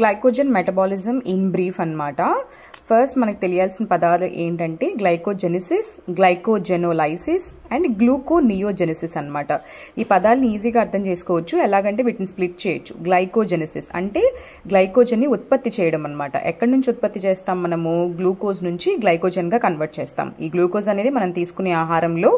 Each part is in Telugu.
గ్లైకోజన్ మెటబాలిజం ఇన్ బ్రీఫ్ అన్నమాట. ఫస్ట్ మనకు తెలియాల్సిన పదాలు ఏంటంటే గ్లైకోజెనిసిస్, గ్లైకోజెనోలైసిస్ అండ్ గ్లూకోనియోజెనిసిస్ అన్నమాట. ఈ పదాలను ఈజీగా అర్థం చేసుకోవచ్చు. ఎలాగంటే వీటిని స్ప్లిట్ చేయొచ్చు. గ్లైకోజెనిసిస్ అంటే గ్లైకోజన్ని ఉత్పత్తి చేయడం అన్నమాట. ఎక్కడి నుంచి ఉత్పత్తి చేస్తాం? మనము గ్లూకోజ్ నుంచి గ్లైకోజన్గా కన్వర్ట్ చేస్తాం. ఈ గ్లూకోజ్ అనేది మనం తీసుకునే ఆహారంలో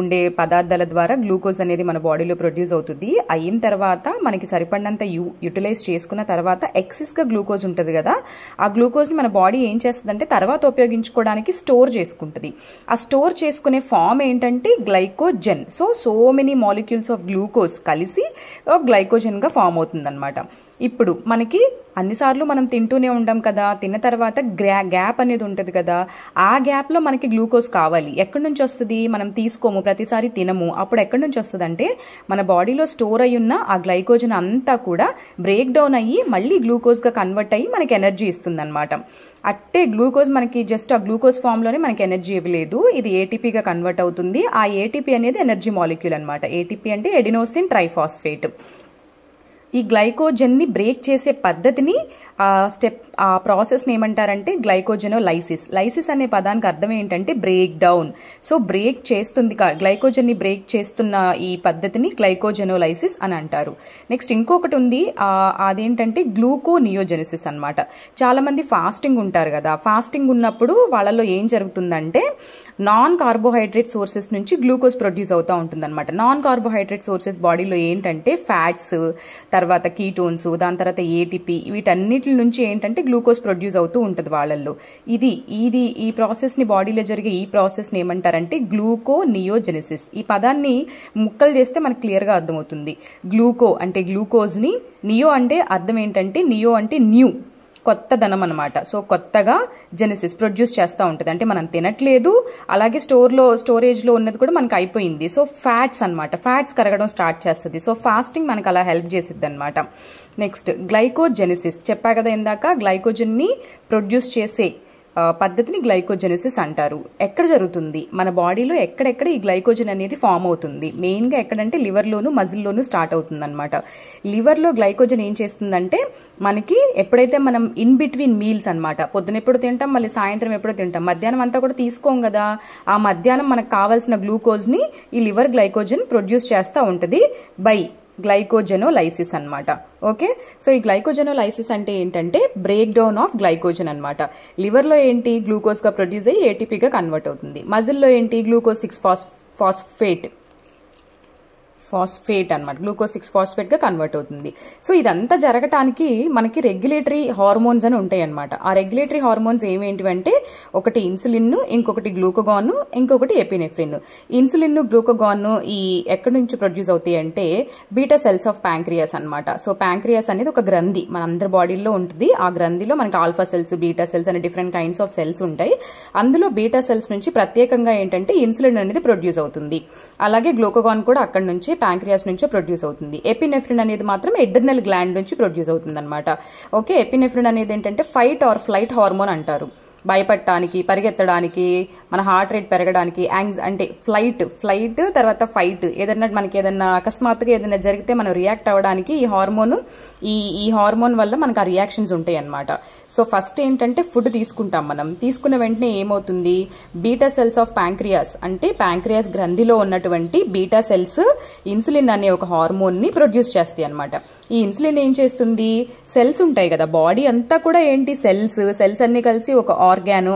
ఉండే పదార్థాల ద్వారా గ్లూకోజ్ అనేది మన బాడీలో ప్రొడ్యూస్ అవుతుంది. అయిన తర్వాత మనకి సరిపడినంత యూటిలైజ్ చేసుకున్న తర్వాత ఎక్సెస్గా గ్లూకోజ్ ఉంటుంది కదా, ఆ గ్లూకోజ్ని మన బాడీ ఏం చేస్తుందంటే తర్వాత ఉపయోగించుకోవడానికి స్టోర్ చేసుకుంటుంది. ఆ స్టోర్ చేసుకునే ఫామ్ ఏంటంటే glycogen. So many molecules of glucose కలిసి గ్లైకోజన్గా ఫామ్ అవుతుంది అనమాట. ఇప్పుడు మనకి అన్నిసార్లు మనం తింటూనే ఉంటాం కదా, తిన్న తర్వాత గ్యాప్ అనేది ఉంటుంది కదా, ఆ గ్యాప్లో మనకి గ్లూకోజ్ కావాలి. ఎక్కడి నుంచి వస్తుంది? మనం తీసుకోము, ప్రతిసారి తినము. అప్పుడు ఎక్కడి నుంచి వస్తుంది అంటే మన బాడీలో స్టోర్ అయి ఉన్న ఆ గ్లైకోజన్ అంతా కూడా బ్రేక్ డౌన్ అయ్యి మళ్ళీ గ్లూకోజ్గా కన్వర్ట్ అయ్యి మనకి ఎనర్జీ ఇస్తుంది అనమాట. అట్టే గ్లూకోజ్ మనకి జస్ట్ ఆ గ్లూకోజ్ ఫామ్లోనే మనకి ఎనర్జీ ఇవ్వలేదు, ఇది ఏటీపీగా కన్వర్ట్ అవుతుంది. ఆ ఏటీపీ అనేది ఎనర్జీ మాలిక్యూల్ అనమాట. ఏటీపీ అంటే ఎడినోసిన్ ట్రైఫాస్ఫేట్. ఈ గ్లైకోజన్ని బ్రేక్ చేసే పద్ధతిని ఆ ప్రాసెస్ని ఏమంటారంటే గ్లైకోజెనోలైసిస్. లైసిస్ అనే పదానికి అర్థం ఏంటంటే బ్రేక్ డౌన్. సో బ్రేక్ చేస్తుంది, గ్లైకోజన్ని బ్రేక్ చేస్తున్న ఈ పద్ధతిని గ్లైకోజెనోలైసిస్ అని అంటారు. నెక్స్ట్ ఇంకొకటి ఉంది, అదేంటంటే గ్లూకోనియోజెనిసిస్ అనమాట. చాలామంది ఫాస్టింగ్ ఉంటారు కదా, ఫాస్టింగ్ ఉన్నప్పుడు వాళ్ళలో ఏం జరుగుతుందంటే నాన్ కార్బోహైడ్రేట్ సోర్సెస్ నుంచి గ్లూకోజ్ ప్రొడ్యూస్ అవుతూ ఉంటుంది అనమాట. నాన్ కార్బోహైడ్రేట్ సోర్సెస్ బాడీలో ఏంటంటే ఫ్యాట్స్, తర్వాత కీటోన్స్, దాని తర్వాత ఏటీపీ, వీటన్నిటి నుంచి ఏంటంటే గ్లూకోజ్ ప్రొడ్యూస్ అవుతూ ఉంటుంది వాళ్ళల్లో. ఈ ప్రాసెస్ని బాడీలో జరిగే ఈ ప్రాసెస్ని ఏమంటారంటే గ్లూకోనియోజెనిసిస్. ఈ పదాన్ని ముక్కలు చేస్తే మనకు క్లియర్గా అర్థమవుతుంది. గ్లూకో అంటే గ్లూకోజ్ని, నియో అంటే అర్థం ఏంటంటే నియో అంటే న్యూ, కొత్తదనం అనమాట. సో కొత్తగా జెనిసిస్ ప్రొడ్యూస్ చేస్తూ ఉంటుంది. అంటే మనం తినట్లేదు, అలాగే స్టోరేజ్లో ఉన్నది కూడా మనకు అయిపోయింది. సో ఫ్యాట్స్ అనమాట, ఫ్యాట్స్ కరగడం స్టార్ట్ చేస్తుంది. సో ఫాస్టింగ్ మనకు అలా హెల్ప్ చేసిద్ది అనమాట. నెక్స్ట్ గ్లైకోజెనిసిస్ చెప్పా కదా ఇందాక, గ్లైకోజన్ని ప్రొడ్యూస్ చేసే పద్ధతిని గ్లైకోజెనిసిస్ అంటారు. ఎక్కడ జరుగుతుంది? మన బాడీలో ఎక్కడెక్కడ ఈ గ్లైకోజన్ అనేది ఫామ్ అవుతుంది? మెయిన్గా ఎక్కడంటే లివర్లోను, మజిల్లోను స్టార్ట్ అవుతుంది అనమాట. లివర్లో గ్లైకోజన్ ఏం చేస్తుందంటే మనకి ఎప్పుడైతే మనం ఇన్ బిట్వీన్ మీల్స్ అనమాట, పొద్దున ఎప్పుడు తింటాం, మళ్ళీ సాయంత్రం ఎప్పుడు తింటాం, మధ్యాహ్నం అంతా కూడా తీసుకోం కదా, ఆ మధ్యాహ్నం మనకు కావాల్సిన గ్లూకోజ్ని ఈ లివర్ గ్లైకోజన్ ప్రొడ్యూస్ చేస్తూ ఉంటుంది బై గ్లైకోజెనోలైసిస్ అనమాట. ఓకే, సో ఈ గ్లైకోజెనోలైసిస్ అంటే ఏంటంటే బ్రేక్ డౌన్ ఆఫ్ గ్లైకోజన్ అనమాట. లివర్లో ఏంటి గ్లూకోజ్గా ప్రొడ్యూస్ అయ్యి ఏటీపీగా కన్వర్ట్ అవుతుంది. మజిల్లో ఏంటి గ్లూకోజ్ 6-ఫాస్ఫేట్ అనమాట, గ్లూకోజ్ 6-ఫాస్ఫేట్గా కన్వర్ట్ అవుతుంది. సో ఇదంతా జరగటానికి మనకి రెగ్యులేటరీ హార్మోన్స్ అని ఉంటాయి అనమాట. ఆ రెగ్యులేటరీ హార్మోన్స్ ఏమేంటివంటే ఒకటి ఇన్సులిన్, ఇంకొకటి గ్లూకగాన్, ఇంకొకటి ఎపినెఫ్రిన్. ఇన్సులిన్, గ్లూకగాన్ ఈ ఎక్కడి నుంచి ప్రొడ్యూస్ అవుతాయి అంటే బీటా సెల్స్ ఆఫ్ ప్యాంక్రియాస్ అనమాట. సో ప్యాంక్రియాస్ అనేది ఒక గ్రంథి మన అందరి బాడీలో ఉంటుంది. ఆ గ్రంథిలో మనకి ఆల్ఫా సెల్స్, బీటా సెల్స్ అనే డిఫరెంట్ కైండ్స్ ఆఫ్ సెల్స్ ఉంటాయి. అందులో బీటా సెల్స్ నుంచి ప్రత్యేకంగా ఏంటంటే ఇన్సులిన్ అనేది ప్రొడ్యూస్ అవుతుంది. అలాగే గ్లూకగాన్ కూడా అక్కడ నుంచి ప్యాంక్రియాస్ నుంచి ప్రొడ్యూస్ అవుతుంది. ఎపినెఫ్రిన్ అనేది మాత్రం ఎడ్రినల్ గ్లాండ్ నుంచి ప్రొడ్యూస్ అవుతుంది అనమాట. ఓకే, ఎపినెఫ్రిన్ అనేది ఏంటంటే ఫైట్ ఆర్ ఫ్లైట్ హార్మోన్ అంటారు. భయపడటానికి, పరిగెత్తడానికి, మన హార్ట్ రేట్ పెరగడానికి, అంటే ఫ్లైట్ తర్వాత ఫైట్, ఏదన్నా మనకి ఏదన్నా అకస్మాత్తుగా ఏదైనా జరిగితే మనం రియాక్ట్ అవ్వడానికి ఈ హార్మోన్ వల్ల మనకు ఆ రియాక్షన్స్ ఉంటాయి అన్నమాట. సో ఫస్ట్ ఏంటంటే ఫుడ్ తీసుకుంటాం. మనం తీసుకున్న వెంటనే ఏమవుతుంది, బీటా సెల్స్ ఆఫ్ ప్యాంక్రియాస్ అంటే ప్యాంక్రియాస్ గ్రంథిలో ఉన్నటువంటి బీటా సెల్స్ ఇన్సులిన్ అనే ఒక హార్మోన్ని ప్రొడ్యూస్ చేస్తాయి అనమాట. ఈ ఇన్సులిన్ ఏం చేస్తుంది, సెల్స్ ఉంటాయి కదా, బాడీ అంతా కూడా ఏంటి సెల్స్ అన్ని కలిసి ఒక ఆర్గాన్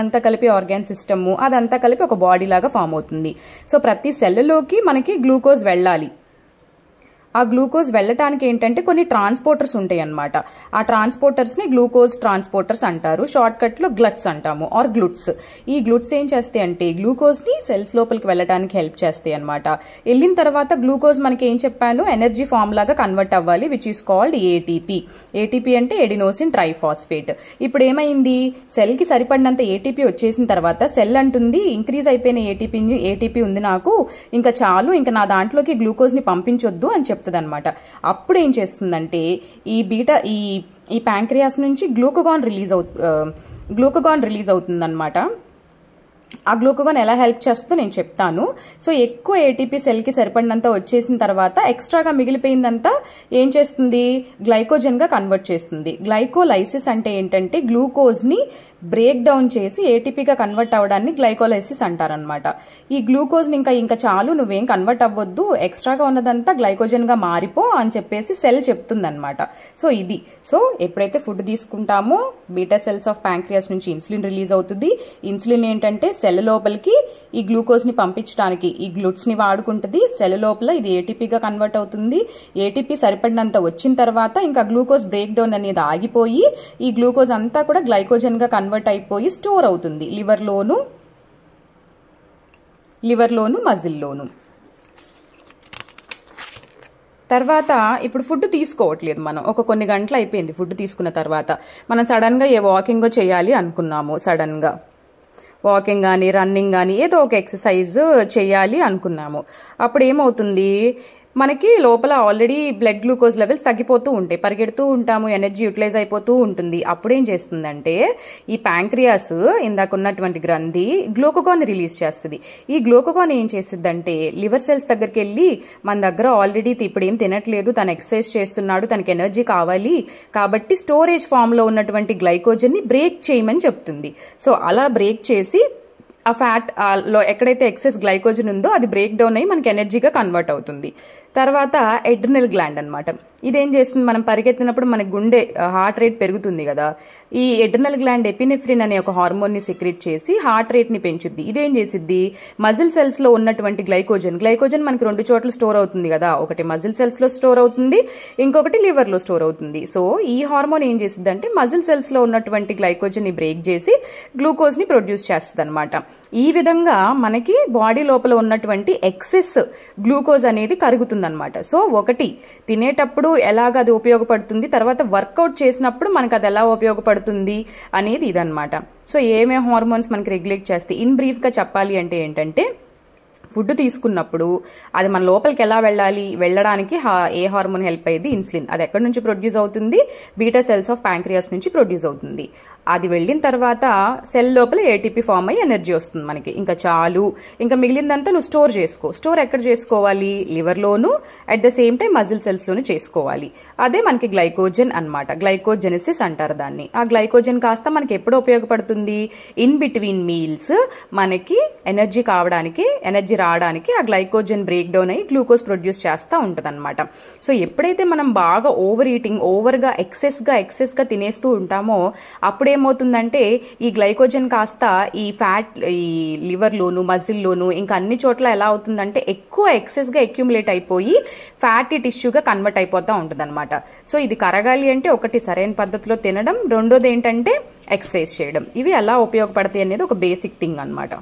అంతా కలిపి ఆర్గాన్ సిస్టమ్, అదంతా కలిపి ఒక బాడీ లాగా ఫామ్ అవుతుంది. సో ప్రతి సెల్లోకి మనకి గ్లూకోజ్ వెళ్ళాలి. ఆ గ్లూకోజ్ వెళ్ళటానికి ఏంటంటే కొన్ని ట్రాన్స్పోర్టర్స్ ఉంటాయి అన్నమాట. ఆ ట్రాన్స్పోర్టర్స్ని గ్లూకోజ్ ట్రాన్స్పోర్టర్స్ అంటారు. షార్ట్ కట్లో గ్లట్స్ అంటాము ఆర్ గ్లూట్స్. ఈ గ్లూట్స్ ఏం చేస్తాయి అంటే గ్లూకోజ్ని సెల్స్ లోపలికి వెళ్ళడానికి హెల్ప్ చేస్తాయి అనమాట. వెళ్ళిన తర్వాత గ్లూకోజ్ మనకి ఏం చెప్పాను, ఎనర్జీ ఫామ్ లాగా కన్వర్ట్ అవ్వాలి, which is called ATP. ATP అంటే ఎడినోసిన్ ట్రైఫాస్ఫేట్. ఇప్పుడు ఏమైంది, సెల్కి సరిపడినంత ఏటీపీ వచ్చేసిన తర్వాత సెల్ అంటుంది ఇంక్రీజ్ అయిపోయిన ఏటీపీ ఉంది నాకు, ఇంకా చాలు, ఇంకా నా దాంట్లోకి గ్లూకోజ్ని పంపించొద్దు అని చెప్తుంది అనమాట. అప్పుడు ఏం చేస్తుందంటే ఈ ప్యాంక్రియాస్ నుంచి గ్లూకగాన్ రిలీజ్ అవుతుందన్నమాట. ఆ గ్లూకగోన్ ఎలా హెల్ప్ చేస్తుందో నేను చెప్తాను. సో ఎక్కువ ఏటీపీ సెల్కి సరిపడినంత వచ్చేసిన తర్వాత ఎక్స్ట్రాగా మిగిలిపోయిందంతా ఏం చేస్తుంది, గ్లైకోజన్గా కన్వర్ట్ చేస్తుంది. గ్లైకోలైసిస్ అంటే ఏంటంటే గ్లూకోజ్ని బ్రేక్ డౌన్ చేసి ఏటీపీగా కన్వర్ట్ అవ్వడాన్ని గ్లైకోలైసిస్ అంటారనమాట. ఈ గ్లూకోజ్ని ఇంకా చాలు, నువ్వేం కన్వర్ట్ అవ్వద్దు, ఎక్స్ట్రాగా ఉన్నదంతా గ్లైకోజన్గా మారిపో అని చెప్పేసి సెల్ చెప్తుంది అనమాట. సో ఇది ఎప్పుడైతే ఫుడ్ తీసుకుంటామో బీటా సెల్స్ ఆఫ్ ప్యాంక్రియాస్ నుంచి ఇన్సులిన్ రిలీజ్ అవుతుంది. ఇన్సులిన్ ఏంటంటే సెల్ లోపలికి ఈ గ్లూకోజ్ని పంపించడానికి ఈ గ్లూట్స్ని వాడుకుంటుంది. సెల్ లోపల ఇది ఏటీపీగా కన్వర్ట్ అవుతుంది. ఏటీపీ సరిపడినంత వచ్చిన తర్వాత ఇంకా గ్లూకోజ్ బ్రేక్ డౌన్ అనేది ఆగిపోయి ఈ గ్లూకోజ్ అంతా కూడా గ్లైకోజన్గా కన్వర్ట్ అయిపోయి స్టోర్ అవుతుంది లివర్లోను మజిల్లోను. తర్వాత ఇప్పుడు ఫుడ్ తీసుకోవట్లేదు మనం, కొన్ని గంటలు అయిపోయింది ఫుడ్ తీసుకున్న తర్వాత, మనం సడన్గా ఏ వాకింగో చేయాలి అనుకున్నాము, సడన్గా వాకింగ్ కానీ రన్నింగ్ కానీ ఏదో ఒక ఎక్సర్సైజ్ చేయాలి అనుకున్నాము. అప్పుడు ఏమవుతుంది, మనకి లోపల ఆల్రెడీ బ్లడ్ గ్లూకోజ్ లెవెల్స్ తగ్గిపోతూ ఉంటాయి, పరిగెడుతూ ఉంటాము, ఎనర్జీ యూటిలైజ్ అయిపోతూ ఉంటుంది. అప్పుడేం చేస్తుందంటే ఈ ప్యాంక్రియాస్ ఇందాక ఉన్నటువంటి గ్రంథి గ్లూకగోన్ రిలీజ్ చేస్తుంది. ఈ గ్లూకగోన్ ఏం చేస్తుందంటే లివర్ సెల్స్ దగ్గరికి వెళ్ళి మన దగ్గర ఆల్రెడీ ఇప్పుడు ఏం తినట్లేదు, తను ఎక్సర్సైజ్ చేస్తున్నాడు, తనకి ఎనర్జీ కావాలి కాబట్టి స్టోరేజ్ ఫామ్లో ఉన్నటువంటి గ్లైకోజన్ని బ్రేక్ చేయమని చెప్తుంది. సో అలా బ్రేక్ చేసి ఆ ఫ్యాట్ లో ఎక్కడైతే ఎక్సెస్ గ్లైకోజన్ ఉందో అది బ్రేక్ డౌన్ అయ్యి మనకి ఎనర్జీగా కన్వర్ట్ అవుతుంది. తర్వాత ఎడ్రినల్ గ్లాండ్ అనమాట. ఇదేం చేస్తుంది, మనం పరిగెత్తినప్పుడు మన గుండె హార్ట్ రేట్ పెరుగుతుంది కదా, ఈ ఎడ్రినల్ గ్లాండ్ ఎపినెఫ్రిన్ అనే ఒక హార్మోన్ని సెక్రెట్ చేసి హార్ట్ రేట్ని పెంచుద్ది. ఇదేం చేసిద్ది, మజిల్ సెల్స్లో ఉన్నటువంటి గ్లైకోజన్ మనకి 2 చోట్ల స్టోర్ అవుతుంది కదా, ఒకటి మజిల్ సెల్స్లో స్టోర్ అవుతుంది, ఇంకొకటి లివర్లో స్టోర్ అవుతుంది. సో ఈ హార్మోన్ ఏం చేసిద్ది అంటే మజిల్ సెల్స్లో ఉన్నటువంటి గ్లైకోజన్ని బ్రేక్ చేసి గ్లూకోజ్ని ప్రొడ్యూస్ చేస్తుంది అనమాట. ఈ విధంగా మనకి బాడీ లోపల ఉన్నటువంటి ఎక్సెస్ గ్లూకోజ్ అనేది కరుగుతుంది అనమాట. సో ఒకటి తినేటప్పుడు ఎలాగ అది ఉపయోగపడుతుంది, తర్వాత వర్కౌట్ చేసినప్పుడు మనకు అది ఎలా ఉపయోగపడుతుంది అనేది ఇదనమాట. సో ఏమేం హార్మోన్స్ మనకి రెగ్యులేట్ చేస్తాయి, ఇన్ బ్రీఫ్గా చెప్పాలి అంటే ఏంటంటే ఫుడ్ తీసుకున్నప్పుడు అది మన లోపలికి ఎలా వెళ్ళడానికి ఏ హార్మోన్ హెల్ప్ అయ్యేది, ఇన్సులిన్. అది ఎక్కడి నుంచి ప్రొడ్యూస్ అవుతుంది, బీటా సెల్స్ ఆఫ్ ప్యాంక్రియాస్ నుంచి ప్రొడ్యూస్ అవుతుంది. అది వెళ్ళిన తర్వాత సెల్ లోపల ఏటీపీ ఫామ్ అయ్యి ఎనర్జీ వస్తుంది మనకి, ఇంకా చాలు, ఇంకా మిగిలిందంతా నువ్వు స్టోర్ ఎక్కడ చేసుకోవాలి, లివర్లోను, at the same time muscle సెల్స్లోను చేసుకోవాలి. అదే మనకి గ్లైకోజన్ అనమాట, గ్లైకోజెనిసిస్ అంటారు దాన్ని. ఆ గ్లైకోజన్ కాస్త మనకి ఎప్పుడు ఉపయోగపడుతుంది, ఇన్ బిట్వీన్ మీల్స్ మనకి ఎనర్జీ రావడానికి ఆ గ్లైకోజన్ బ్రేక్ డౌన్ అయ్యి గ్లూకోజ్ ప్రొడ్యూస్ చేస్తూ ఉంటుంది అనమాట. సో ఎప్పుడైతే మనం బాగా ఓవర్గా ఎక్సెస్గా తినేస్తూ ఉంటామో అప్పుడేమవుతుందంటే ఈ గ్లైకోజన్ కాస్త ఈ లివర్లోను మజిల్లోను ఇంకా అన్ని చోట్ల ఎలా అవుతుందంటే ఎక్కువ ఎక్సెస్గా అక్యుములేట్ అయిపోయి ఫ్యాటీ టిష్యూగా కన్వర్ట్ అయిపోతూ ఉంటుంది అనమాట. సో ఇది కరగాలి అంటే ఒకటి సరైన పద్ధతిలో తినడం, రెండోది ఏంటంటే ఎక్సర్సైజ్ చేయడం. ఇవి ఎలా ఉపయోగపడతాయి అనేది ఒక బేసిక్ థింగ్ అనమాట.